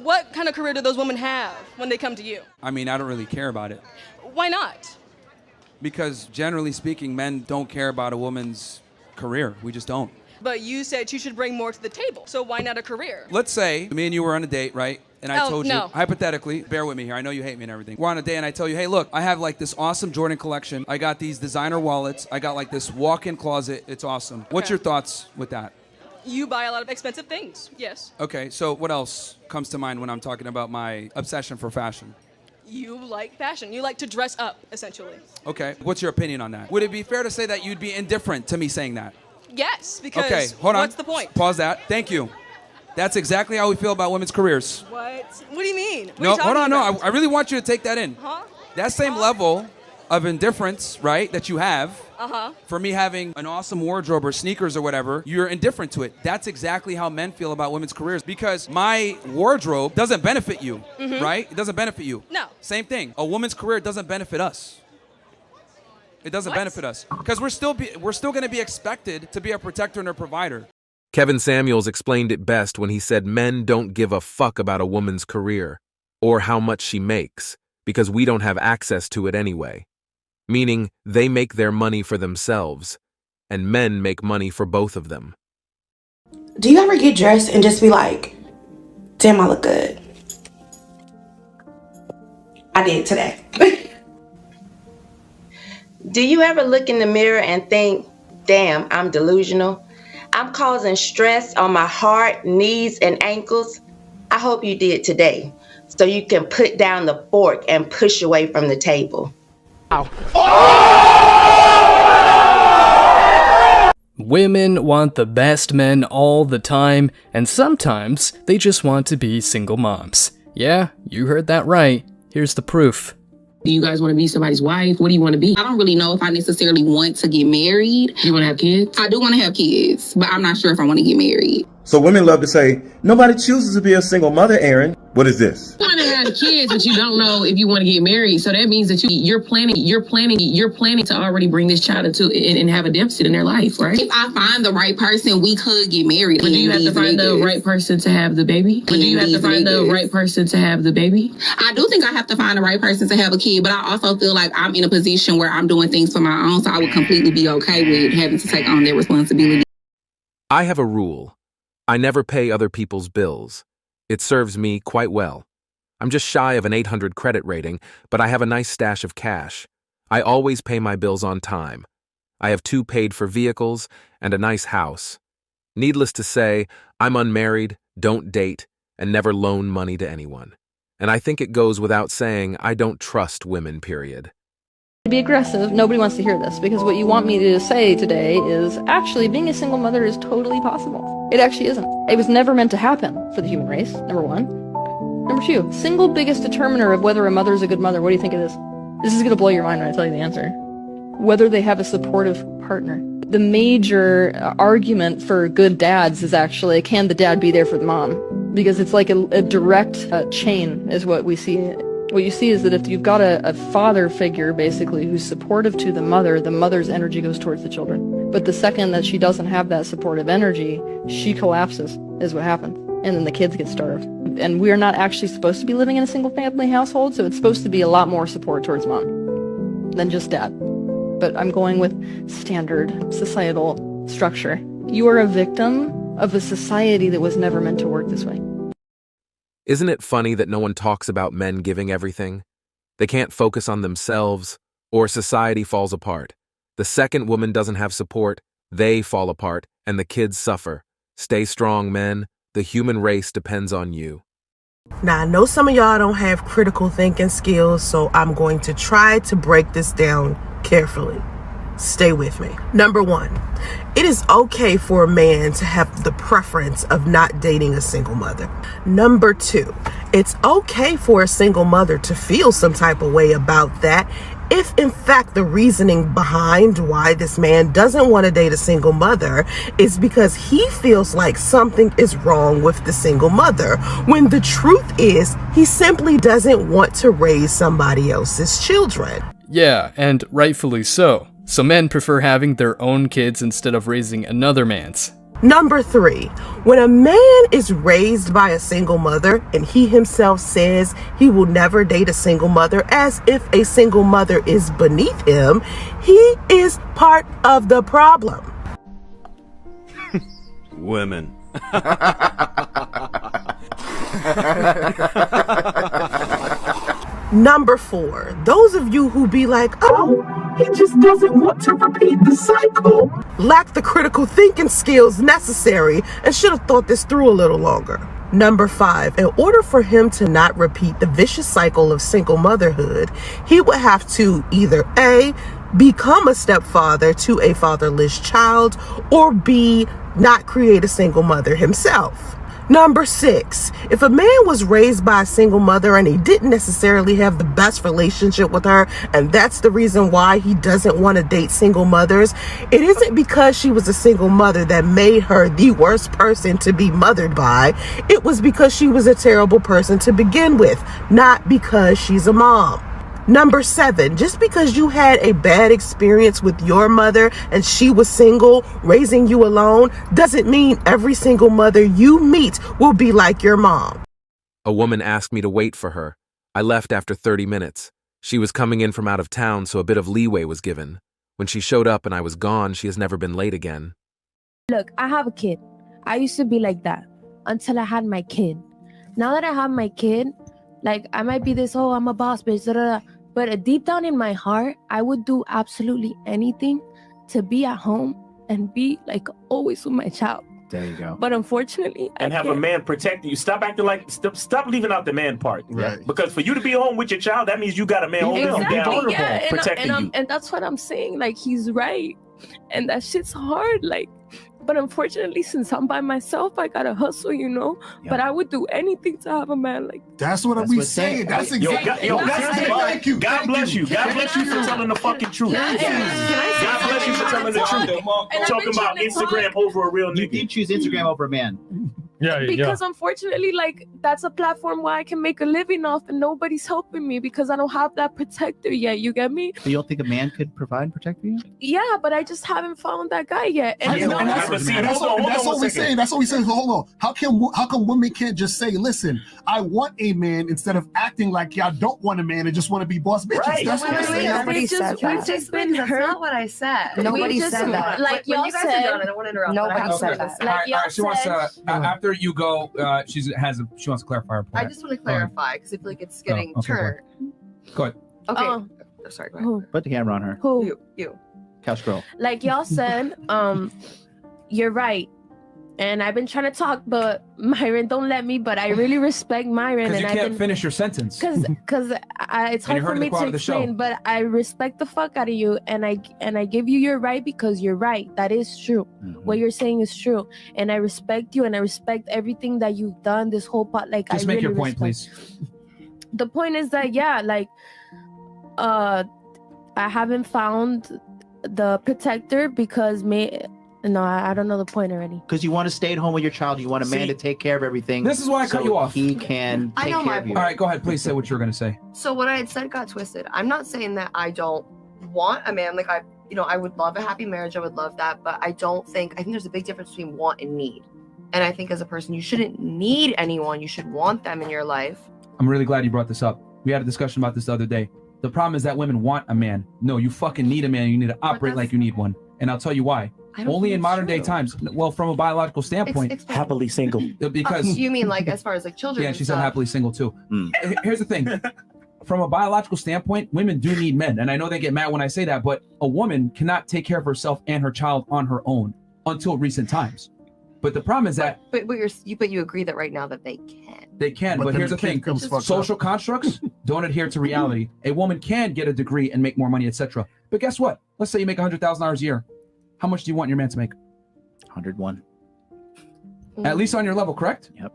What kind of career do those women have when they come to you? I mean, I don't really care about it. Why not? Because generally speaking, men don't care about a woman's career. We just don't. But you said you should bring more to the table, so why not a career? Let's say me and you were on a date, right? And I told you, no. hypothetically, bear with me here, I know you hate me and everything. We're on a date and I tell you, hey, look, I have like this awesome Jordan collection. I got these designer wallets. I got like this walk-in closet. It's awesome. What's your thoughts with that? You buy a lot of expensive things, yes. Okay, so what else comes to mind when I'm talking about my obsession for fashion? You like fashion. You like to dress up, essentially. Okay, what's your opinion on that? Would it be fair to say that you'd be indifferent to me saying that? Yes, because okay, hold on. What's the point? Pause that. Thank you. That's exactly how we feel about women's careers. What? What do you mean? What are No, you hold on, talking no. about? I really want you to take that in. Huh? That same level of indifference, right, that you have, Uh-huh. for me having an awesome wardrobe or sneakers or whatever, you're indifferent to it. That's exactly how men feel about women's careers because my wardrobe doesn't benefit you, right? It doesn't benefit you. No. Same thing. A woman's career doesn't benefit us. It doesn't What? benefit us because we're still going to be expected to be a protector and a provider. Kevin Samuels explained it best when he said men don't give a fuck about a woman's career or how much she makes because we don't have access to it anyway. Meaning they make their money for themselves and men make money for both of them. Do you ever get dressed and just be like, damn, I look good? I did today. Do you ever look in the mirror and think, damn, I'm delusional? I'm causing stress on my heart, knees, and ankles. I hope you did today so you can put down the fork and push away from the table. Women want the best men all the time, and sometimes they just want to be single moms. Yeah, you heard that right. Here's the proof. Do you guys want to be somebody's wife? What do you want to be? I don't really know if I necessarily want to get married. You want to have kids? I do want to have kids, but I'm not sure if I want to get married. So women love to say, nobody chooses to be a single mother, Aaron. What is this? You want to have kids, but you don't know if you want to get married. So that means that you're planning to already bring this child into and have a deficit in their life, right? If I find the right person, we could get married. But do you have to find the right person to have the baby? But do you have to find the right person to have the baby? I do think I have to find the right person to have a kid, but I also feel like I'm in a position where I'm doing things for my own, so I would completely be okay with having to take on their responsibility. I have a rule. I never pay other people's bills. It serves me quite well. I'm just shy of an 800 credit rating, but I have a nice stash of cash. I always pay my bills on time. I have 2 paid-for vehicles and a nice house. Needless to say, I'm unmarried, don't date, and never loan money to anyone. And I think it goes without saying I don't trust women, period. Be aggressive. Nobody wants to hear this because what you want me to say today is actually being a single mother is totally possible. It actually isn't. It was never meant to happen for the human race, number one. Number two, single biggest determiner of whether a mother is a good mother, what do you think it is? This is going to blow your mind when I tell you the answer. Whether they have a supportive partner. The major argument for good dads is actually, can the dad be there for the mom? Because it's like a direct chain is what we see. What you see is that if you've got a father figure, basically, who's supportive to the mother's energy goes towards the children. But the second that she doesn't have that supportive energy, she collapses, is what happens. And then the kids get starved. And we're not actually supposed to be living in a single-family household, so it's supposed to be a lot more support towards mom than just dad. But I'm going with standard societal structure. You are a victim of a society that was never meant to work this way. Isn't it funny that no one talks about men giving everything? They can't focus on themselves, or society falls apart. The second woman doesn't have support, they fall apart, and the kids suffer. Stay strong, men. The human race depends on you. Now, I know some of y'all don't have critical thinking skills, so I'm going to try to break this down carefully. Stay with me. Number one, it is okay for a man to have the preference of not dating a single mother. Number two, it's okay for a single mother to feel some type of way about that if in fact the reasoning behind why this man doesn't want to date a single mother is because he feels like something is wrong with the single mother, when the truth is he simply doesn't want to raise somebody else's children. Yeah, and rightfully so. So men prefer having their own kids instead of raising another man's. Number 3, when a man is raised by a single mother and he himself says he will never date a single mother as if a single mother is beneath him, he is part of the problem. Women. Number 4, those of you who be like, oh, he just doesn't want to repeat the cycle, lack the critical thinking skills necessary and should have thought this through a little longer. Number 5, in order for him to not repeat the vicious cycle of single motherhood, he would have to either A, become a stepfather to a fatherless child, or B, not create a single mother himself. Number 6, if a man was raised by a single mother and he didn't necessarily have the best relationship with her, and that's the reason why he doesn't want to date single mothers, it isn't because she was a single mother that made her the worst person to be mothered by. It was because she was a terrible person to begin with, not because she's a mom. Number 7, just because you had a bad experience with your mother and she was single, raising you alone, doesn't mean every single mother you meet will be like your mom. A woman asked me to wait for her. I left after 30 minutes. She was coming in from out of town, so a bit of leeway was given. When she showed up and I was gone, she has never been late again. Look, I have a kid. I used to be like that until I had my kid. Now that I have my kid, like, I might be this, oh, I'm a boss bitch, da, da, da. But deep down in my heart, I would do absolutely anything to be at home and be like always with my child. There you go. But unfortunately, and I have can't. a man protecting you. Stop acting like, stop leaving out the man part. Right. Because for you to be home with your child, that means you got a man holding you down, Yeah, protecting you. and that's what I'm saying. Like, he's right, and that shit's hard. Like, but unfortunately, since I'm by myself, I gotta hustle, you know. Yeah. But I would do anything to have a man like. That's what we saying. That's exactly. Thank you. God bless you. God bless you for telling the fucking truth. God bless you for telling the truth. Talking about Instagram over a real nigga. You did choose Instagram over a man. Because unfortunately, like, that's a platform where I can make a living off, and nobody's helping me because I don't have that protector yet. You get me? So you don't think a man could provide and protect for you? Yeah, but I just haven't found that guy yet. And that's what we're saying. That's what we saying. Hold on. How come women can't just say, "Listen, I want a man," instead of acting like y'all don't want a man and just want to be boss bitches? Right. That's what we're saying. Nobody said that. That's not what I said. Nobody said that. Like y'all said, I don't want to interrupt. nobody said that. All right, she wants to, after you go, she wants to clarify her point. I just want to clarify because I feel like it's getting turned. Go ahead. Okay. Oh, sorry. Go ahead. Put the camera on her. Who? You. Couch girl. Like y'all said, you're right. And I've been trying to talk, but Myron don't let me. But I really respect Myron. Because you can't finish your sentence. Because it's hard for me to explain. But I respect the fuck out of you, and I give you your right because you're right. That is true. Mm-hmm. What you're saying is true, and I respect you, and I respect everything that you've done. This whole part, like, just make your point, please. The point is that I haven't found the protector because No, I don't know the point already. Because you want to stay at home with your child. You want a man to take care of everything. This is why I cut you off. He can take care of you. All right, go ahead. Please say what you're going to say. So what I had said got twisted. I'm not saying that I don't want a man. Like, I would love a happy marriage. I would love that. But I think there's a big difference between want and need. And I think as a person, you shouldn't need anyone. You should want them in your life. I'm really glad you brought this up. We had a discussion about this the other day. The problem is that women want a man. No, you fucking need a man. You need to operate like you need one. And I'll tell you why. Only in modern day times. Well, from a biological standpoint, happily single. Because you mean like as far as like children? Yeah, she said happily single too. Here's the thing. From a biological standpoint, women do need men, and I know they get mad when I say that, but a woman cannot take care of herself and her child on her own until recent times. But the problem is that. But you agree that right now that they can. They can, but here's the thing: social constructs don't adhere to reality. A woman can get a degree and make more money, etc. But guess what? Let's say you make $100,000 a year. How much do you want your man to make? 101. At least on your level, correct? Yep.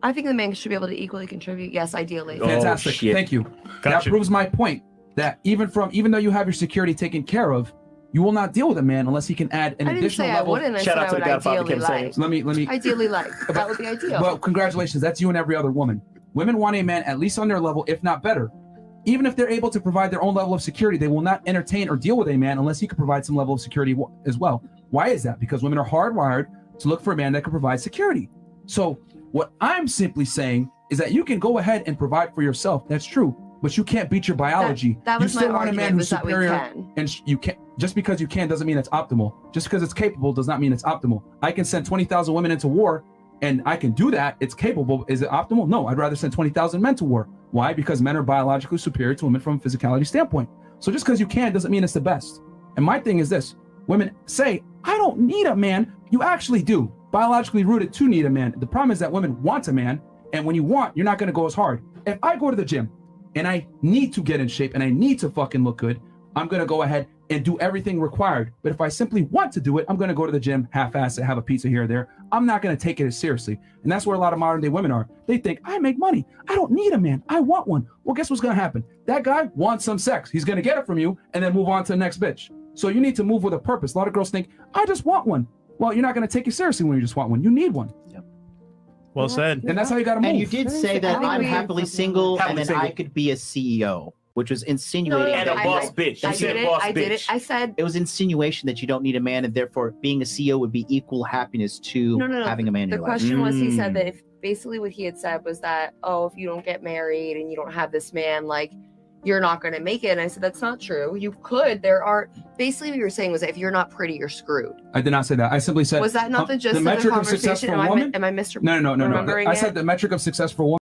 I think the man should be able to equally contribute. Yes, ideally. Fantastic. Thank you. That proves my point that even though you have your security taken care of, you will not deal with a man unless he can add an additional level. I said I would ideally like. Let me. Ideally like. That would be ideal. Well, congratulations. That's you and every other woman. Women want a man at least on their level, if not better. Even if they're able to provide their own level of security, they will not entertain or deal with a man unless he can provide some level of security as well. Why is that? Because women are hardwired to look for a man that can provide security. So what I'm simply saying is that you can go ahead and provide for yourself. That's true, but you can't beat your biology. That You was still my want a man argument, who's was that we superior, can. and you can't. Just because you can doesn't mean it's optimal. Just because it's capable does not mean it's optimal. I can send 20,000 women into war, and I can do that. It's capable. Is it optimal? No, I'd rather send 20,000 men to war. Why? Because men are biologically superior to women from a physicality standpoint. So just because you can doesn't mean it's the best. And my thing is this: women say, "I don't need a man." You actually do. Biologically rooted to need a man. The problem is that women want a man, and when you want, you're not going to go as hard. If I go to the gym and I need to get in shape and I need to fucking look good, I'm going to go ahead and do everything required. But if I simply want to do it, I'm going to go to the gym, half-ass it, have a pizza here or there. I'm not going to take it as seriously. And that's where a lot of modern day women are. They think, I make money. I don't need a man. I want one. Well, guess what's going to happen? That guy wants some sex. He's going to get it from you and then move on to the next bitch. So you need to move with a purpose. A lot of girls think, I just want one. Well, you're not going to take it seriously when you just want one. You need one. Well said. And that's how you got to move. And you did say that I'm happily single and then I could be a CEO, which was insinuating. And a boss bitch. You said boss bitch. I said it was insinuation that you don't need a man, and therefore being a CEO would be equal happiness to having a man in The your life. question was, he said that if basically what he had said was that, oh, if you don't get married and you don't have this man, like, you're not going to make it. And I said, that's not true. You could. There are basically what you were saying was that if you're not pretty, you're screwed. I did not say that. I simply said, Was that not the gist of the metric of success conversation? for a woman? Am I No. I said the metric of success for a woman.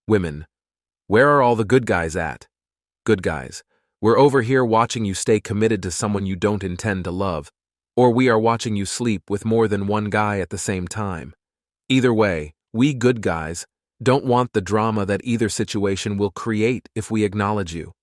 Women, where are all the good guys at? Good guys, we're over here watching you stay committed to someone you don't intend to love, or we are watching you sleep with more than one guy at the same time. Either way, we good guys don't want the drama that either situation will create if we acknowledge you.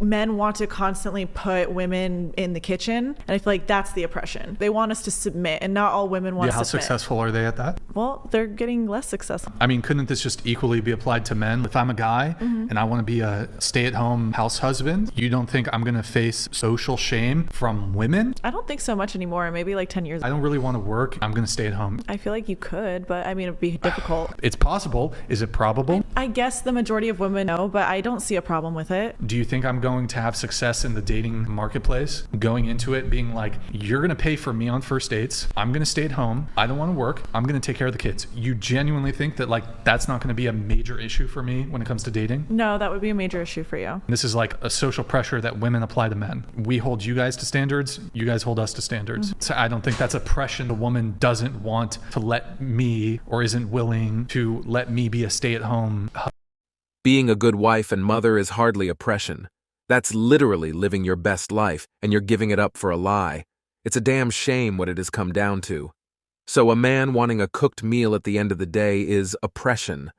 Men want to constantly put women in the kitchen, and I feel like that's the oppression. They want us to submit, and not all women want to How submit. successful are they at that? Well, they're getting less successful. I mean, couldn't this just equally be applied to men? If I'm a guy and I want to be a stay-at-home house husband, you don't think I'm going to face social shame from women? I don't think so much anymore. Maybe like 10 years I don't really want to work. I'm going to stay at home. I feel like you could, but I mean, it'd be difficult. It's possible. Is it probable? I guess the majority of women know, but I don't see a problem with it. Do you think I'm going to have success in the dating marketplace, going into it being like, you're going to pay for me on first dates, I'm going to stay at home, I don't want to work, I'm going to take care of the kids? You genuinely think that like that's not going to be a major issue for me when it comes to dating? No, that would be a major issue for you. This is like a social pressure that women apply to men. We hold you guys to standards, you guys hold us to standards. So I don't think that's oppression. A woman doesn't want to let me, or isn't willing to let me be a stay-at-home. Being a good wife and mother is hardly oppression. That's literally living your best life, and you're giving it up for a lie. It's a damn shame what it has come down to. So a man wanting a cooked meal at the end of the day is oppression.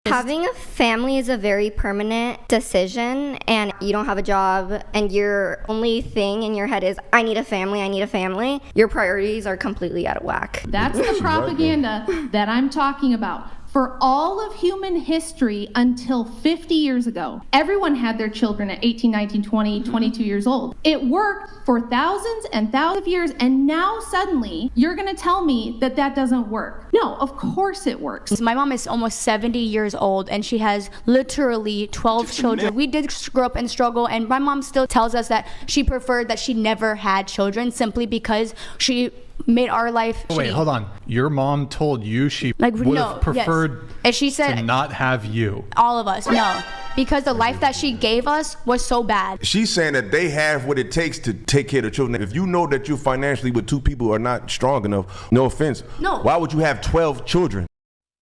Having a family is a very permanent decision, and you don't have a job and your only thing in your head is, I need a family. Your priorities are completely out of whack. That's the propaganda that I'm talking about. For all of human history until 50 years ago, everyone had their children at 18, 19, 20, 22 years old. It worked for thousands and thousands of years, and now suddenly you're gonna tell me that that doesn't work. No, of course it works. My mom is almost 70 years old, and she has literally 12 children. We did grow up and struggle, and my mom still tells us that she preferred that she never had children simply because she made our life Wait, hold on. Your mom told you she would have preferred and she said to not have you. all of us, no, because the life that she gave us was so bad. She's saying that they have what it takes to take care of the children. If you know that you financially with two people who are not strong enough, no offense, why would you have 12 children?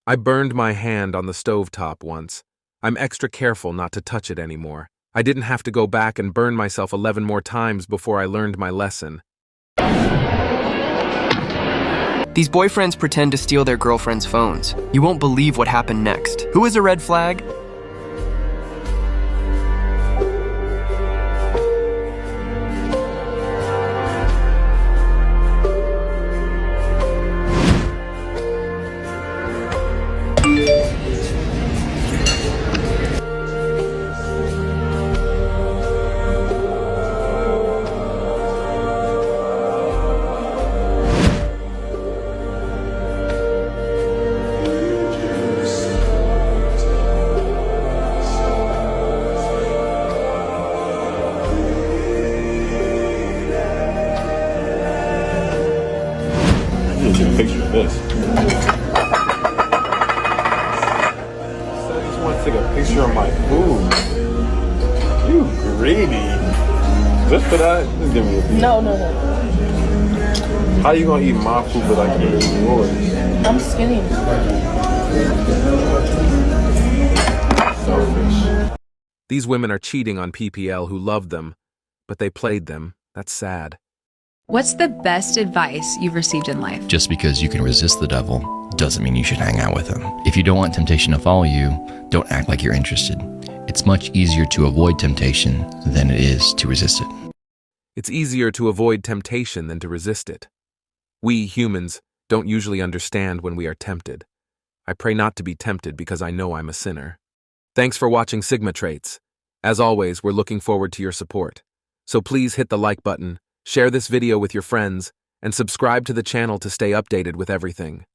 I burned my hand on the stovetop once. I'm extra careful not to touch it anymore. I didn't have to go back and burn myself 11 more times before I learned my lesson. These boyfriends pretend to steal their girlfriends' phones. You won't believe what happened next. Who is a red flag? Take a picture of my food. You greedy. Just for that? Just give me a piece. No. How you gonna eat my food but I can't eat yours? I'm skinny. Selfish. These women are cheating on PPL who loved them, but they played them. That's sad. What's the best advice you've received in life? Just because you can resist the devil doesn't mean you should hang out with him. If you don't want temptation to follow you, don't act like you're interested. It's much easier to avoid temptation than it is to resist it. It's easier to avoid temptation than to resist it. We, humans, don't usually understand when we are tempted. I pray not to be tempted because I know I'm a sinner. Thanks for watching Sigma Traits. As always, we're looking forward to your support. So please hit the like button, share this video with your friends, and subscribe to the channel to stay updated with everything.